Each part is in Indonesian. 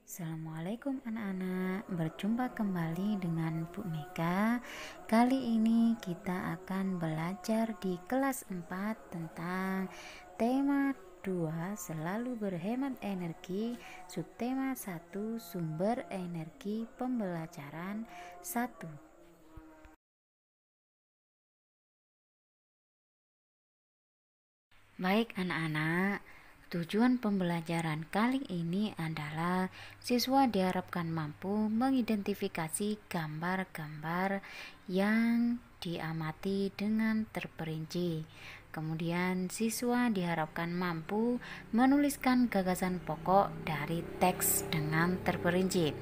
Assalamualaikum anak-anak, berjumpa kembali dengan Bu Mega. Kali ini kita akan belajar di kelas 4 tentang tema 2 selalu berhemat energi, subtema 1 sumber energi pembelajaran 1. Baik anak-anak, tujuan pembelajaran kali ini adalah siswa diharapkan mampu mengidentifikasi gambar-gambar yang diamati dengan terperinci. Kemudian siswa diharapkan mampu menuliskan gagasan pokok dari teks dengan terperinci.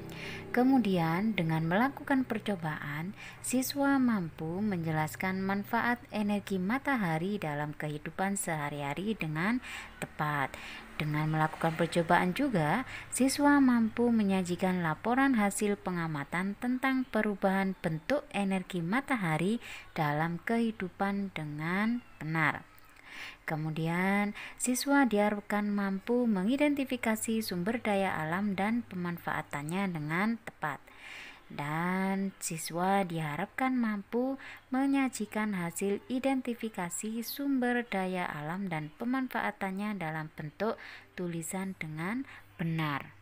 Kemudian dengan melakukan percobaan, siswa mampu menjelaskan manfaat energi matahari dalam kehidupan sehari-hari dengan tepat. Dengan melakukan percobaan juga, siswa mampu menyajikan laporan hasil pengamatan tentang perubahan bentuk energi matahari dalam kehidupan dengan benar. Kemudian, siswa diharapkan mampu mengidentifikasi sumber daya alam dan pemanfaatannya dengan tepat. Dan siswa diharapkan mampu menyajikan hasil identifikasi sumber daya alam dan pemanfaatannya dalam bentuk tulisan dengan benar.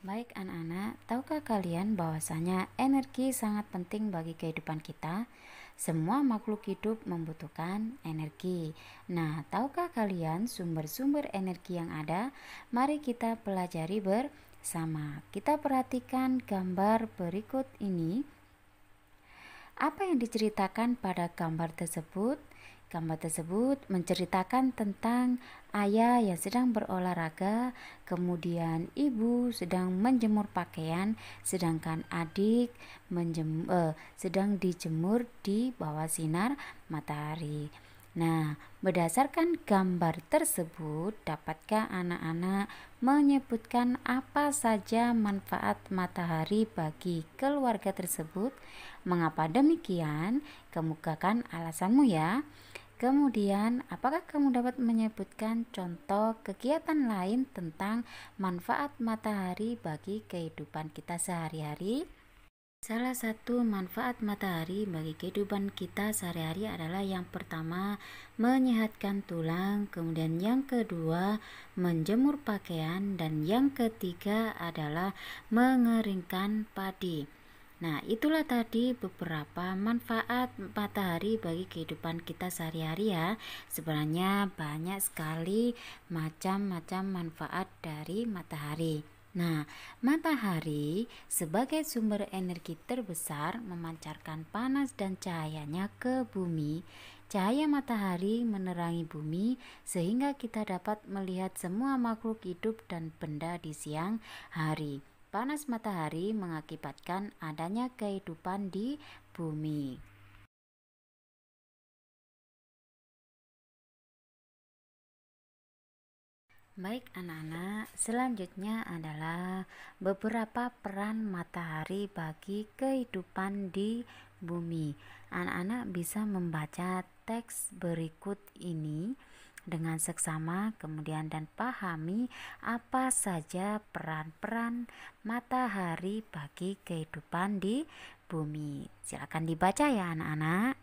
Baik anak-anak, tahukah kalian bahwasanya energi sangat penting bagi kehidupan kita? Semua makhluk hidup membutuhkan energi. Nah, tahukah kalian sumber-sumber energi yang ada? Mari kita pelajari bersama. Kita perhatikan gambar berikut ini. Apa yang diceritakan pada gambar tersebut? Gambar tersebut menceritakan tentang ayah yang sedang berolahraga, kemudian ibu sedang menjemur pakaian, sedangkan adik sedang dijemur di bawah sinar matahari. Nah, berdasarkan gambar tersebut, dapatkah anak-anak menyebutkan apa saja manfaat matahari bagi keluarga tersebut? Mengapa demikian? Kemukakan alasanmu ya. Kemudian, apakah kamu dapat menyebutkan contoh kegiatan lain tentang manfaat matahari bagi kehidupan kita sehari-hari? Salah satu manfaat matahari bagi kehidupan kita sehari-hari adalah yang pertama, menyehatkan tulang, kemudian yang kedua, menjemur pakaian, dan yang ketiga adalah mengeringkan padi. Nah, itulah tadi beberapa manfaat matahari bagi kehidupan kita sehari-hari ya. Sebenarnya banyak sekali macam-macam manfaat dari matahari. Nah, matahari sebagai sumber energi terbesar memancarkan panas dan cahayanya ke bumi. Cahaya matahari menerangi bumi sehingga kita dapat melihat semua makhluk hidup dan benda di siang hari. Panas matahari mengakibatkan adanya kehidupan di bumi. Baik anak-anak, selanjutnya adalah beberapa peran matahari bagi kehidupan di bumi. Anak-anak bisa membaca teks berikut ini dengan seksama, kemudian dan pahami apa saja peran-peran matahari bagi kehidupan di bumi. Silakan dibaca ya anak-anak.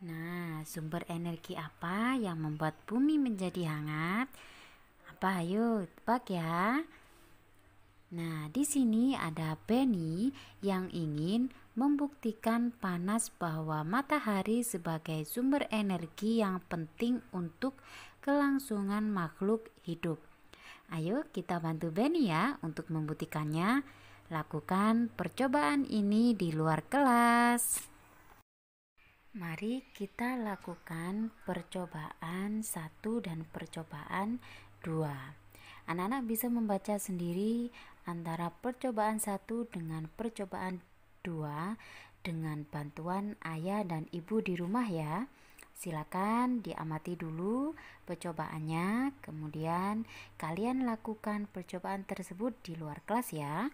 Nah, sumber energi apa yang membuat bumi menjadi hangat? Apa? Ayo, tebak ya. Nah, di sini ada Benny yang ingin membuktikan panas bahwa matahari sebagai sumber energi yang penting untuk kelangsungan makhluk hidup. Ayo kita bantu Benny ya untuk membuktikannya. Lakukan percobaan ini di luar kelas. Mari kita lakukan percobaan 1 dan percobaan 2. Anak-anak bisa membaca sendiri antara percobaan 1 dengan percobaan 2 dengan bantuan ayah dan ibu di rumah ya. Silakan diamati dulu percobaannya, kemudian kalian lakukan percobaan tersebut di luar kelas ya.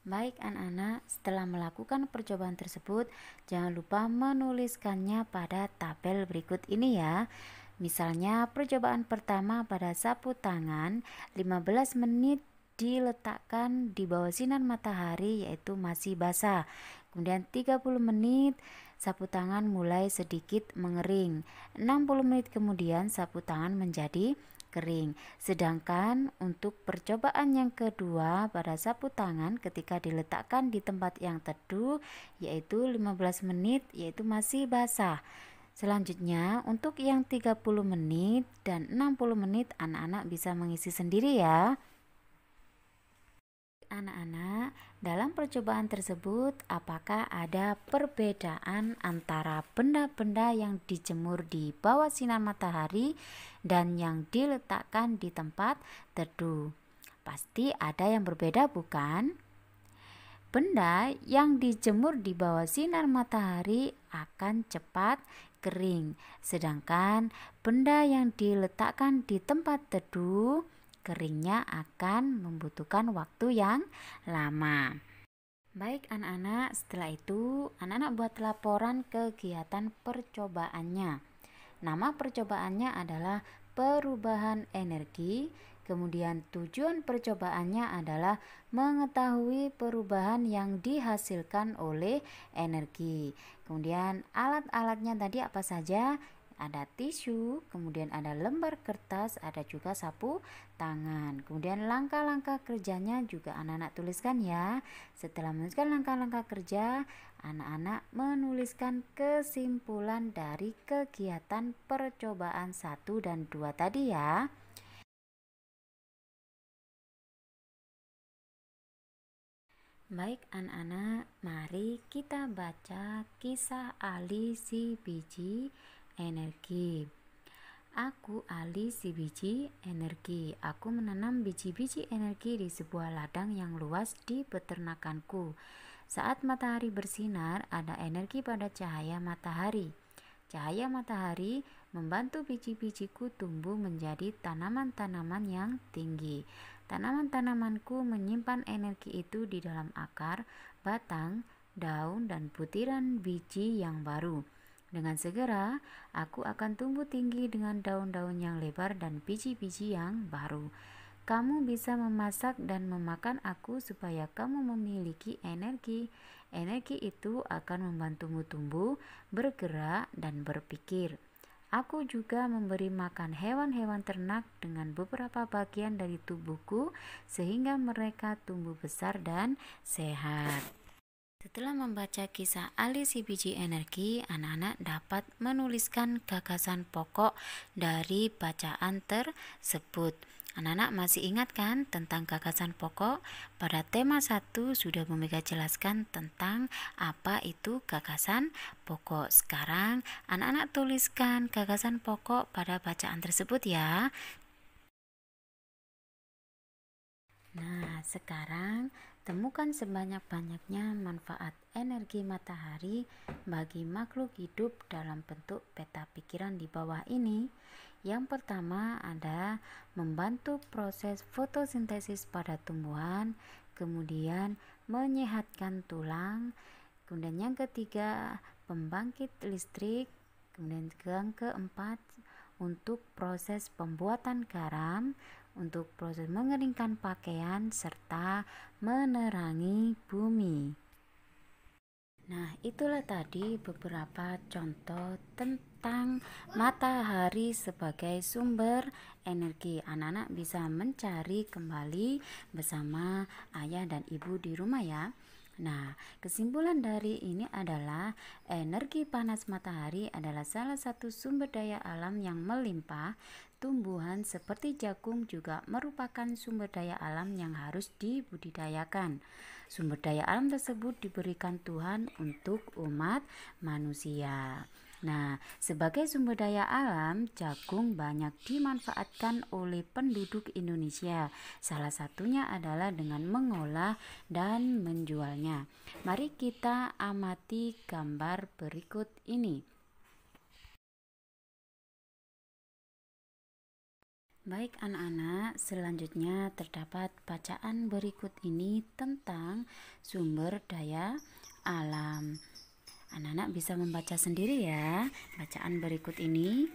Baik anak-anak, setelah melakukan percobaan tersebut, jangan lupa menuliskannya pada tabel berikut ini ya. Misalnya percobaan pertama pada sapu tangan 15 menit diletakkan di bawah sinar matahari yaitu masih basah. Kemudian 30 menit sapu tangan mulai sedikit mengering. 60 menit kemudian sapu tangan menjadi kering. Sedangkan untuk percobaan yang kedua pada sapu tangan ketika diletakkan di tempat yang teduh yaitu 15 menit yaitu masih basah. Selanjutnya untuk yang 30 menit dan 60 menit anak-anak bisa mengisi sendiri ya. Anak-anak, dalam percobaan tersebut apakah ada perbedaan antara benda-benda yang dijemur di bawah sinar matahari dan yang diletakkan di tempat teduh? Pasti ada yang berbeda bukan? Benda yang dijemur di bawah sinar matahari akan cepat kering, sedangkan benda yang diletakkan di tempat teduh keringnya akan membutuhkan waktu yang lama. Baik anak-anak, setelah itu anak-anak buat laporan kegiatan percobaannya. Nama percobaannya adalah perubahan energi. Kemudian tujuan percobaannya adalah mengetahui perubahan yang dihasilkan oleh energi. Kemudian alat-alatnya tadi apa saja? Ada tisu, kemudian ada lembar kertas, ada juga sapu tangan. Kemudian langkah-langkah kerjanya juga anak-anak tuliskan ya. Setelah menuliskan langkah-langkah kerja, anak-anak menuliskan kesimpulan dari kegiatan percobaan 1 dan 2 tadi ya. Baik anak-anak, mari kita baca kisah Ali si biji energi. Aku Ali si biji energi. Aku menanam biji-biji energi di sebuah ladang yang luas di peternakanku. Saat matahari bersinar, ada energi pada cahaya matahari. Cahaya matahari membantu biji-bijiku tumbuh menjadi tanaman-tanaman yang tinggi. Tanaman-tanamanku menyimpan energi itu di dalam akar, batang, daun, dan butiran biji yang baru. Dengan segera, aku akan tumbuh tinggi dengan daun-daun yang lebar dan biji-biji yang baru. Kamu bisa memasak dan memakan aku supaya kamu memiliki energi. Energi itu akan membantumu tumbuh, bergerak, dan berpikir. Aku juga memberi makan hewan-hewan ternak dengan beberapa bagian dari tubuhku sehingga mereka tumbuh besar dan sehat. Setelah membaca kisah Ali si biji energi, anak-anak dapat menuliskan gagasan pokok dari bacaan tersebut. Anak-anak masih ingat kan tentang gagasan pokok? Pada tema 1 sudah Bu Mega jelaskan tentang apa itu gagasan pokok. Sekarang anak-anak tuliskan gagasan pokok pada bacaan tersebut ya. Nah, sekarang temukan sebanyak-banyaknya manfaat energi matahari bagi makhluk hidup dalam bentuk peta pikiran di bawah ini. Yang pertama ada membantu proses fotosintesis pada tumbuhan, kemudian menyehatkan tulang, kemudian yang ketiga pembangkit listrik, kemudian yang keempat untuk proses pembuatan garam, untuk proses mengeringkan pakaian, serta menerangi bumi. Nah, itulah tadi beberapa contoh tentang matahari sebagai sumber energi. Anak-anak bisa mencari kembali bersama ayah dan ibu di rumah ya. Nah, kesimpulan dari ini adalah energi panas matahari adalah salah satu sumber daya alam yang melimpah. Tumbuhan seperti jagung juga merupakan sumber daya alam yang harus dibudidayakan. Sumber daya alam tersebut diberikan Tuhan untuk umat manusia. Nah, sebagai sumber daya alam, jagung banyak dimanfaatkan oleh penduduk Indonesia. Salah satunya adalah dengan mengolah dan menjualnya. Mari kita amati gambar berikut ini. Baik anak-anak, selanjutnya terdapat bacaan berikut ini tentang sumber daya alam. Anak-anak bisa membaca sendiri ya bacaan berikut ini.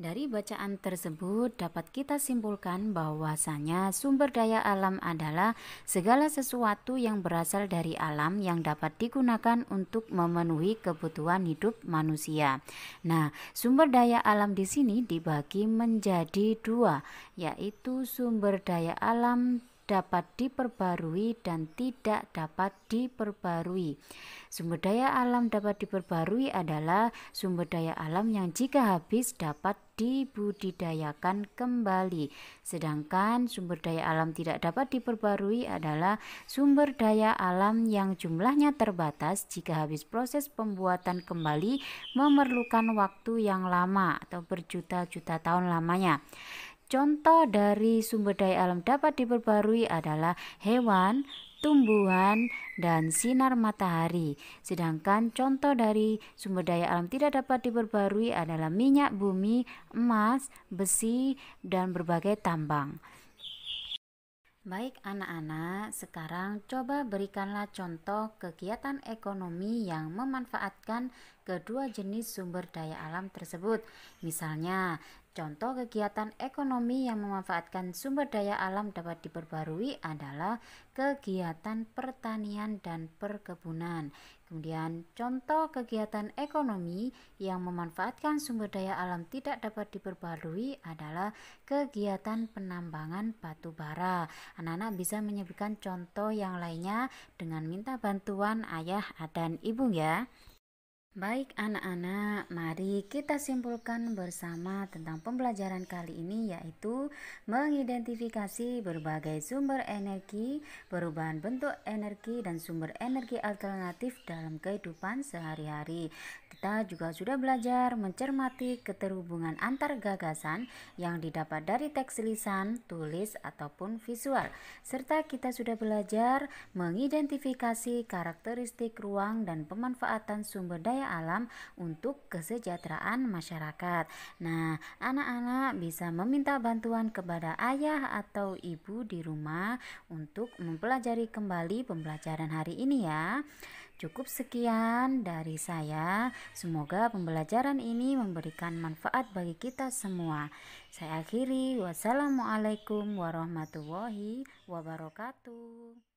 Dari bacaan tersebut dapat kita simpulkan bahwasanya sumber daya alam adalah segala sesuatu yang berasal dari alam yang dapat digunakan untuk memenuhi kebutuhan hidup manusia. Nah, sumber daya alam di sini dibagi menjadi dua, yaitu sumber daya alam dapat diperbarui dan tidak dapat diperbarui. Sumber daya alam dapat diperbarui adalah sumber daya alam yang jika habis dapat dibudidayakan kembali. Sedangkan sumber daya alam tidak dapat diperbarui adalah sumber daya alam yang jumlahnya terbatas jika habis proses pembuatan kembali memerlukan waktu yang lama atau berjuta-juta tahun lamanya. Contoh dari sumber daya alam dapat diperbarui adalah hewan, tumbuhan, dan sinar matahari. Sedangkan contoh dari sumber daya alam tidak dapat diperbarui adalah minyak bumi, emas, besi, dan berbagai tambang. Baik anak-anak, sekarang coba berikanlah contoh kegiatan ekonomi yang memanfaatkan kedua jenis sumber daya alam tersebut. Misalnya, contoh kegiatan ekonomi yang memanfaatkan sumber daya alam dapat diperbarui adalah kegiatan pertanian dan perkebunan. Kemudian contoh kegiatan ekonomi yang memanfaatkan sumber daya alam tidak dapat diperbarui adalah kegiatan penambangan batu bara. Anak-anak bisa menyebutkan contoh yang lainnya dengan minta bantuan ayah dan ibu ya. Baik anak-anak, mari kita simpulkan bersama tentang pembelajaran kali ini, yaitu mengidentifikasi berbagai sumber energi, perubahan bentuk energi, dan sumber energi alternatif dalam kehidupan sehari-hari. Kita juga sudah belajar mencermati keterhubungan antar gagasan yang didapat dari teks lisan, tulis, ataupun visual. Serta kita sudah belajar mengidentifikasi karakteristik ruang dan pemanfaatan sumber daya alam untuk kesejahteraan masyarakat. Nah, anak-anak bisa meminta bantuan kepada ayah atau ibu di rumah untuk mempelajari kembali pembelajaran hari ini ya. Cukup sekian dari saya. Semoga pembelajaran ini memberikan manfaat bagi kita semua. Saya akhiri. Wassalamualaikum warahmatullahi wabarakatuh.